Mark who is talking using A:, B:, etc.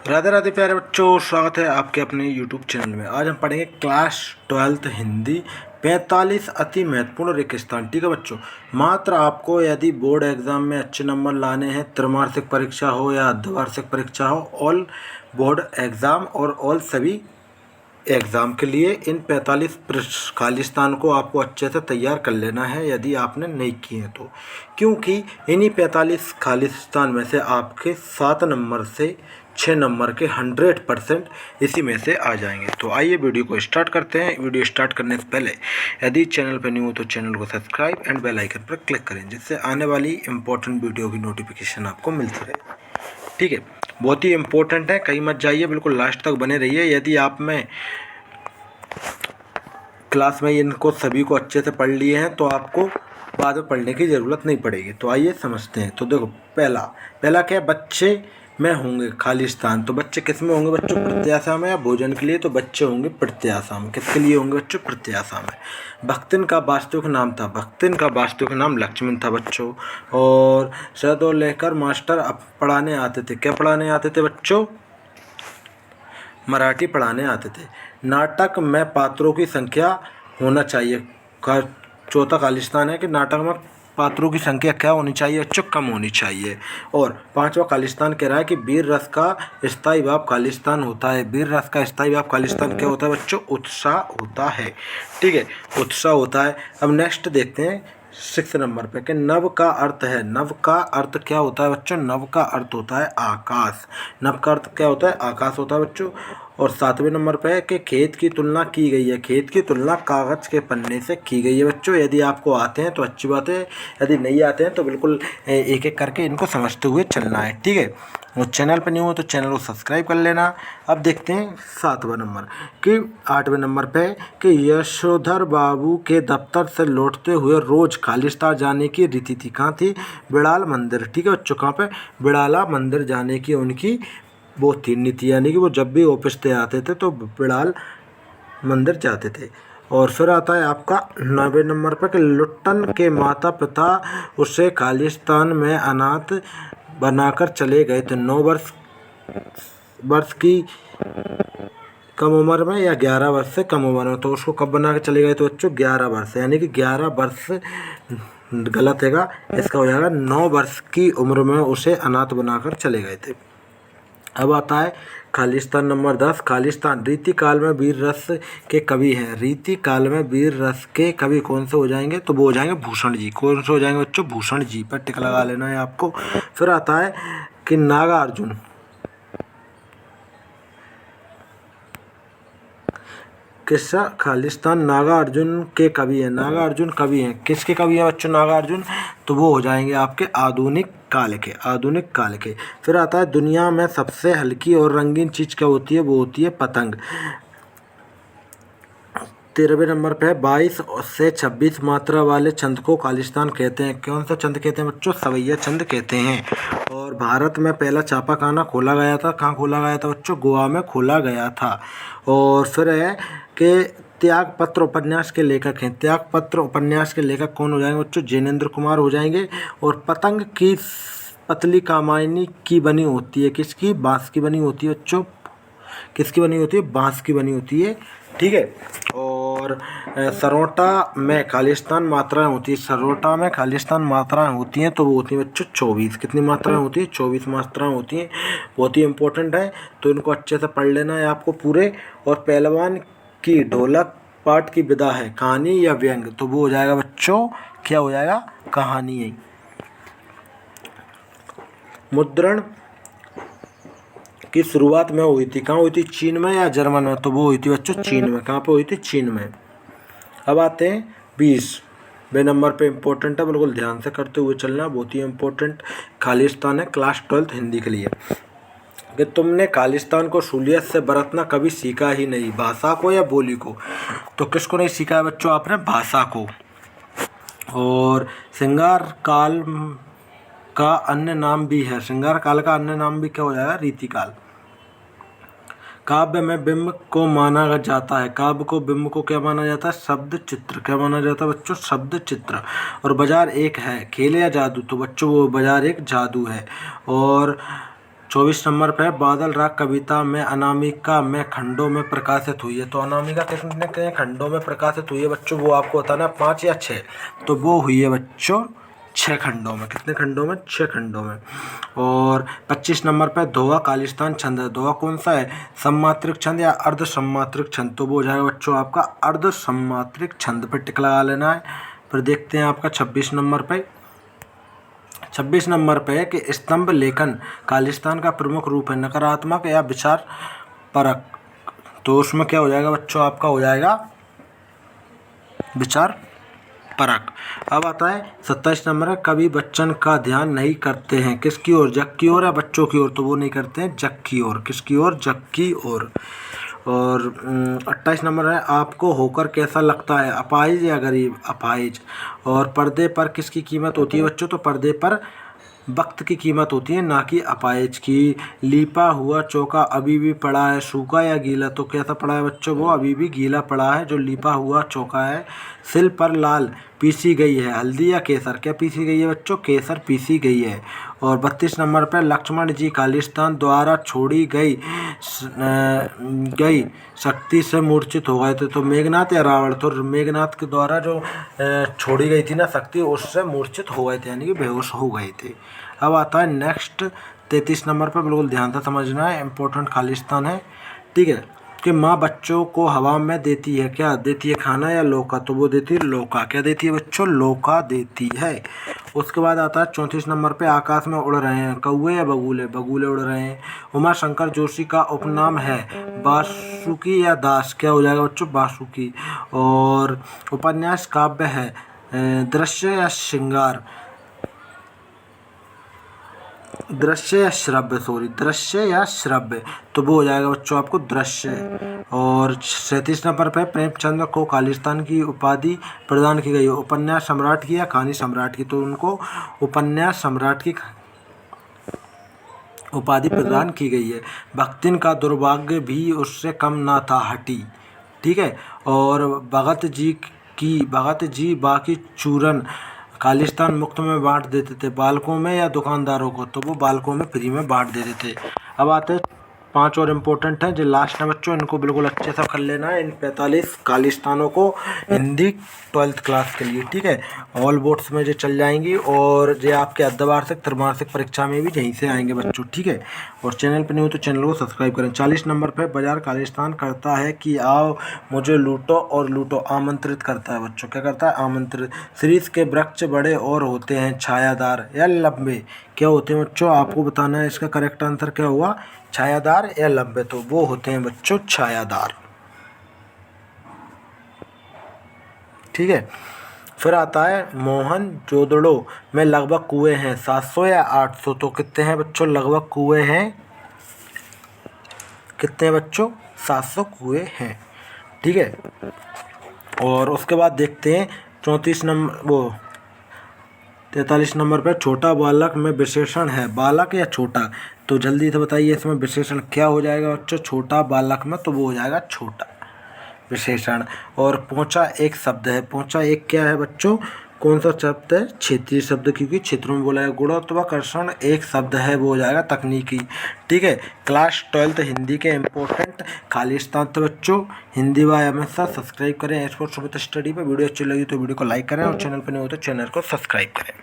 A: राधे राधे प्यारे बच्चों, स्वागत है आपके अपने YouTube चैनल में। आज हम पढ़ेंगे क्लास 12th हिंदी 45 अति महत्वपूर्ण रेगिस्तान। ठीक है बच्चों, मात्र आपको यदि बोर्ड एग्जाम में अच्छे नंबर लाने हैं, त्रैमासिक परीक्षा हो या अर्धवार्षिक परीक्षा हो, ऑल बोर्ड एग्ज़ाम और ऑल सभी एग्ज़ाम के लिए इन 45 खालिस्तान को आपको अच्छे से तैयार कर लेना है यदि आपने नहीं किए तो, क्योंकि इन्हीं 45 खालिस्तान में से आपके 7 नंबर से 6 नंबर के 100% इसी में से आ जाएंगे। तो आइए वीडियो को स्टार्ट करते हैं। वीडियो स्टार्ट करने से पहले यदि चैनल पर न्यू हो तो चैनल को सब्सक्राइब एंड बेल आइकन पर क्लिक करें, जिससे आने वाली इम्पोर्टेंट वीडियो की नोटिफिकेशन आपको मिलती रहे। ठीक है, बहुत ही इम्पोर्टेंट है, कहीं मत जाइए, बिल्कुल लास्ट तक बने रहिए। यदि आप में क्लास में इनको सभी को अच्छे से पढ़ लिए हैं तो आपको बाद में पढ़ने की ज़रूरत नहीं पड़ेगी। तो आइए समझते हैं। तो देखो, पहला क्या है, बच्चे में होंगे खालिस्तान। तो बच्चे किस में होंगे बच्चों? प्रत्याशा में। या भोजन के लिए तो बच्चे होंगे प्रत्याशा में। किसके लिए होंगे बच्चों? प्रत्याशा में। भक्तिन का वास्तविक नाम था, भक्तिन का वास्तविक नाम लक्ष्मण था बच्चों। और शहदोल लेकर मास्टर अब पढ़ाने आते थे। क्या पढ़ाने आते थे बच्चों? मराठी पढ़ाने आते थे। नाटक में पात्रों की संख्या होना चाहिए। का चौथा खालिस्तान है कि नाटक में पात्रों की संख्या क्या होनी चाहिए बच्चों? कम होनी चाहिए। और पांचवा खालिस्तान कह रहा है कि वीर रस का स्थायी भाव खालिस्तान होता है। वीर रस का स्थायी भाव खालिस्तान क्या होता है बच्चों? उत्साह होता है। ठीक है, उत्साह होता है। अब नेक्स्ट देखते हैं 6 नंबर पे कि नव का अर्थ है। नव का अर्थ क्या होता है बच्चों? नव का अर्थ होता है आकाश। नव का अर्थ क्या होता है? आकाश होता है बच्चों। और 7वें नंबर पे है कि खेत की तुलना की गई है। खेत की तुलना कागज के पन्ने से की गई है बच्चों। यदि आपको आते हैं तो अच्छी बात है, यदि नहीं आते हैं तो बिल्कुल एक एक करके इनको समझते हुए चलना है। ठीक है, और चैनल पर न्यू हो तो चैनल को सब्सक्राइब कर लेना। अब देखते हैं 7वां नंबर कि 8वें नंबर पे कि यशोधर बाबू के दफ्तर से लौटते हुए रोज खालिस्तान जाने की रीति थी। कहाँ थी? बिड़ाल मंदिर। ठीक है बच्चों, कहाँ पे? बिड़ाला मंदिर जाने की उनकी वो थी नीति, यानी कि वो जब भी ऑफिस से आते थे तो बिड़ाल मंदिर जाते थे। और फिर आता है आपका 9वें नंबर पर कि लुट्टन के माता पिता उसे खालिस्तान में अनाथ बनाकर चले गए थे। 9 वर्ष की कम उम्र में या 11 वर्ष से कम उम्र में। तो उसको कब बना के चले गए? तो बच्चों 11 वर्ष, यानी कि 11 वर्ष गलत हैगा, इसका हो जाएगा 9 वर्ष की उम्र में उसे अनाथ बनाकर चले गए थे। अब आता है खालिस्तान नंबर 10। खालिस्तान रीति काल में वीर रस के कवि हैं। रीति काल में वीर रस के कवि कौन से हो जाएंगे? तो वो हो जाएंगे भूषण जी। कौन से हो जाएंगे बच्चों? भूषण जी पर टिक लगा लेना है आपको। फिर आता है कि नागार्जुन। किस्सा खालिस्तान नागार्जुन के कवि हैं। नागार्जुन कवि हैं। किसके कवि हैं बच्चों नागार्जुन? तो वो हो जाएंगे आपके आधुनिक काल के। आधुनिक काल के। फिर आता है दुनिया में सबसे हल्की और रंगीन चीज़ क्या होती है? वो होती है पतंग। 13वें नंबर पे है 22 से 26 मात्रा वाले छंद को खालिस्तान कहते हैं। कौन सा छंद कहते हैं बच्चों? सवैया छंद कहते हैं। और भारत में पहला छापाखाना खोला गया था। कहाँ खोला गया था बच्चों? गोवा में खोला गया था। और फिर है कि त्यागपत्र उपन्यास के लेखक हैं। त्यागपत्र उपन्यास के लेखक कौन हो जाएंगे बच्चों? जैनेन्द्र कुमार हो जाएंगे। और पतंग की पतली कामायनी की बनी होती है। किसकी? बाँस की बनी होती है बच्चों। किसकी बनी होती है? बाँस की बनी होती है। ठीक है, और सरोटा में खालिस्तान मात्राएं होती है। सरोटा में खालिस्तान मात्राएं होती हैं तो वो होती हैं बच्चों 24। कितनी मात्राएं होती है? 24 मात्राएं होती हैं। बहुत ही इंपॉर्टेंट है, तो इनको अच्छे से पढ़ लेना है आपको पूरे। और पहलवान की ढोलक पाठ की विधा है, कहानी या व्यंग? तो वो हो जाएगा बच्चों, क्या हो जाएगा? कहानी। मुद्रण की शुरुआत में हुई थी। कहाँ हुई थी? चीन में या जर्मन में? तो वो हुई थी बच्चों चीन में। कहाँ पे हुई थी? चीन में। अब आते हैं 20वें नंबर पे, इम्पोर्टेंट है, बिल्कुल ध्यान से करते हुए चलना, बहुत ही इम्पोर्टेंट खालिस्तान है क्लास 12th हिंदी के लिए। कि तुमने खालिस्तान को सूलियत से बरतना कभी सीखा ही नहीं, भाषा को या बोली को? तो किसको नहीं सीखा है बच्चों आपने? भाषा को। और श्रृंगार काल का अन्य नाम भी है। श्रृंगार काल का अन्य नाम भी क्या हो जाएगा? रीतिकाल। काव्य में बिंब को माना जाता है। काव्य को बिंब को क्या माना जाता है? शब्द चित्र। क्या माना जाता है बच्चों? शब्द चित्र। और बाजार एक है, खेल या जादू? तो बच्चों वो बाजार एक जादू है। और 24 नंबर पे बादल राग कविता में अनामिका में खंडों में प्रकाशित हुई है। तो अनामिका कितने खंडों में प्रकाशित हुई है बच्चों, वो आपको बताना है 5 या 6। तो वो हुई है बच्चों 6 खंडों में। कितने खंडों में? 6 खंडों में। और 25 नंबर पे दोहा खालिस्तान छंद है। दोहा कौन सा है? सम्मात्रिक छंद या अर्ध सम्मात्रिक छंद? तो वो हो जाएगा बच्चों आपका अर्ध सम्मात्रिक छंद पे टिक लगा लेना है। फिर देखते हैं आपका 26 नंबर पे। 26 नंबर पे है कि स्तंभ लेखन खालिस्तान का प्रमुख रूप है, नकारात्मक या विचार परक। तो उसमें क्या हो जाएगा बच्चों आपका? हो जाएगा विचार परक। अब आता है 27 नंबर है, कवि बच्चन का ध्यान नहीं करते हैं किसकी ओर? जग की ओर या बच्चों की ओर? तो वो नहीं करते हैं जग की ओर। किसकी ओर? जग की ओर। और 28 नंबर है, आपको होकर कैसा लगता है? अपाहिज या गरीब? अपाहिज। और पर्दे पर किसकी कीमत होती है बच्चों? तो पर्दे पर वक्त की कीमत होती है, ना कि अपाहिज की। लीपा हुआ चौका अभी भी पड़ा है, सूखा या गीला? तो कैसा पड़ा है बच्चों? वो अभी भी गीला पड़ा है जो लीपा हुआ चौका है। सिल पर लाल पीसी गई है, हल्दी या केसर? क्या पीसी गई है बच्चों? केसर पीसी गई है। और 32 नंबर पर लक्ष्मण जी खालिस्तान द्वारा छोड़ी गई शक्ति से मूर्छित हो गए थे। तो मेघनाथ या रावण? तो मेघनाथ के द्वारा जो छोड़ी गई थी ना शक्ति, उससे मूर्छित हो गए थे, यानी कि बेहोश हो गए थे। अब आता है नेक्स्ट 33 नंबर पर, बिल्कुल ध्यान से समझना है, इम्पोर्टेंट खालिस्तान है। ठीक है, कि माँ बच्चों को हवा में देती है, क्या देती है? खाना या लौका? तो वो देती है लौका। क्या देती है बच्चों? लौका देती है। उसके बाद आता है 34 नंबर पे, आकाश में उड़ रहे हैं कौवे या बगुले? बगुले उड़ रहे हैं। उमा शंकर जोशी का उपनाम है बासुकी या दास? क्या हो जाएगा बच्चों? बासुकी। और उपन्यास काव्य है दृश्य या श्रृंगार? दृश्य या श्रव्य? सॉरी, दृश्य या श्रव्य? तो वो हो जाएगा बच्चों आपको दृश्य। और 37 नंबर पे, प्रेमचंद को खालिस्तान की उपाधि प्रदान की गई है, उपन्यास सम्राट की या कहानी सम्राट की? तो उनको उपन्यास सम्राट की उपाधि प्रदान की गई है। भक्तिन का दुर्भाग्य भी उससे कम ना था, हटी। ठीक है। और भगत जी बाकी चूरन खालिस्तान मुफ्त में बांट देते थे, बालकों में या दुकानदारों को? तो वो बालकों में फ्री में बांट देते थे। अब आते हैं 5 और इम्पोर्टेंट हैं जो लास्ट है बच्चों, इनको बिल्कुल अच्छे से कर लेना है। इन 45 खालिस्तानों को हिंदी 12th क्लास के लिए। ठीक है, ऑल बोर्ड्स में जो चल जाएंगी और जो आपके अर्धवार्षिक त्रैमासिक परीक्षा में भी यहीं से आएंगे बच्चों। ठीक है, और चैनल पर नहीं हो तो चैनल को सब्सक्राइब करें। 40 नंबर पर, बाजार खालिस्तान करता है कि आओ मुझे लूटो और लूटो, आमंत्रित करता है बच्चों। क्या करता है? आमंत्रित। शीरीष के वृक्ष बड़े और होते हैं छायादार या लंबे? क्या होते हैं बच्चों? आपको बताना है। इसका करेक्ट आंसर क्या हुआ? छायादार या लंबे? तो वो होते हैं बच्चों छायादार। ठीक है, फिर आता है मोहन जोदड़ो में लगभग कुएं हैं, 700 या 800? तो कितने हैं बच्चों? लगभग कुएं हैं। कितने हैं बच्चों? 700 कुएं हैं। ठीक है, और उसके बाद देखते हैं 43 नंबर 43 नंबर पर, छोटा बालक में विशेषण है, बालक या छोटा? तो जल्दी से बताइए इसमें विशेषण क्या हो जाएगा बच्चों? छोटा बालक में तो वो हो जाएगा छोटा विशेषण। और पोंचा एक शब्द है, पोंचा एक क्या है बच्चों? कौन सा शब्द है? क्षेत्रीय शब्द, क्योंकि क्षेत्रों में बोला है। गुणोत्वाकर्षण एक शब्द है, वो हो जाएगा तकनीकी। ठीक है, क्लास 12th हिंदी के इम्पोर्टेंट खालिस्तान। तो बच्चों हिंदी व हमेशा सब्सक्राइब करें। स्पोर्ट्स विद स्टडी पे वीडियो अच्छी लगी तो वीडियो को लाइक करें और चैनल पर नहीं हो तो चैनल को सब्सक्राइब करें।